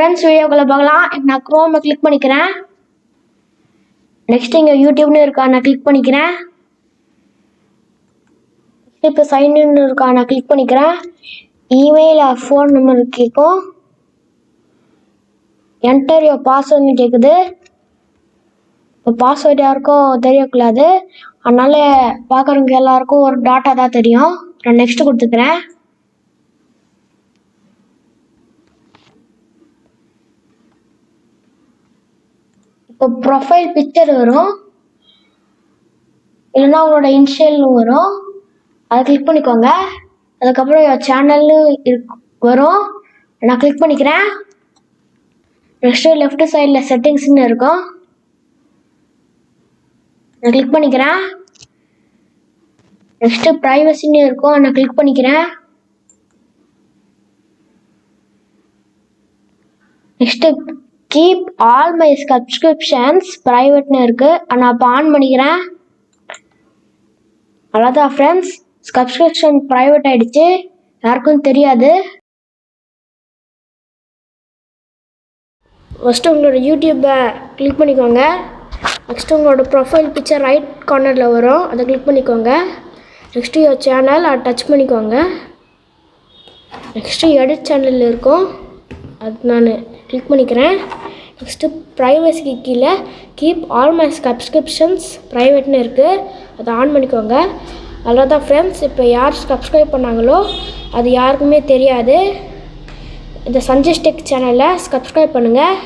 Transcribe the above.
Friends வீடியோக்குள்ளே பார்க்கலாம். இப்போ நான் க்ரோமை கிளிக் பண்ணிக்கிறேன். நெக்ஸ்ட் இங்கே யூடியூப்னு இருக்கா, நான் கிளிக் பண்ணிக்கிறேன். இப்போ சைன்இன் இருக்கா, நான் கிளிக் பண்ணிக்கிறேன். இமெயில் ஆர் ஃபோன் நம்பர் கேட்கும். என்டர் யுவர் பாஸ்வேர்ட்னு கேட்குது. இப்போ பாஸ்வேர்டு யாருக்கும் தெரியக்கூடாது, அதனால பார்க்குறவங்க எல்லாருக்கும் ஒரு டாட்டா தான் தெரியும். நான் நெக்ஸ்ட் கொடுத்துக்கிறேன். இப்போ ப்ரொஃபைல் பிக்சர் வரும், இல்லைன்னா உங்களோட இன்ஷியல்னு வரும், அதை கிளிக் பண்ணிக்கோங்க. அதுக்கப்புறம் சேனல்னு வரும், நான் கிளிக் பண்ணிக்கிறேன். நெக்ஸ்ட்டு லெஃப்ட் சைடில் செட்டிங்ஸ்னு இருக்கும், நான் கிளிக் பண்ணிக்கிறேன். நெக்ஸ்ட்டு ப்ரைவசின்னு இருக்கும், நான் கிளிக் பண்ணிக்கிறேன். Next keep all my subscriptions ப்ரைவேட்னு இருக்குது, நான் இப்போ ஆன் பண்ணிக்கிறேன். அவ்வளோதான் ஃப்ரெண்ட்ஸ், சப்ஸ்கிரிப்ஷன் ப்ரைவேட் ஆகிடுச்சு, யாருக்கும் தெரியாது. ஃபஸ்ட்டு உங்களோட யூடியூப்பை கிளிக் பண்ணிக்கோங்க. நெக்ஸ்ட்டு உங்களோட ப்ரொஃபைல் பிக்சர் ரைட் கார்னரில் வரும், அதை கிளிக் பண்ணிக்கோங்க. நெக்ஸ்ட்டு யுவர் சேனல் அதை டச் பண்ணிக்கோங்க. நெக்ஸ்ட்டு எடிட் சேனல் இருக்கும், அது நான் கிளிக் பண்ணிக்கிறேன். நெக்ஸ்ட்டு ப்ரைவசிக்கு கீழே கீப் ஆல் மை சப்ஸ்கிரிப்ஷன்ஸ் ப்ரைவேட்னு இருக்குது, அதை ஆன் பண்ணிக்கோங்க. அவ்வளோதான் ஃப்ரெண்ட்ஸ், இப்போ யார் சப்ஸ்கிரைப் பண்ணாங்களோ அது யாருக்குமே தெரியாது. இந்த சஞ்சேஷ் டெக் சேனலை சப்ஸ்கிரைப் பண்ணுங்கள்.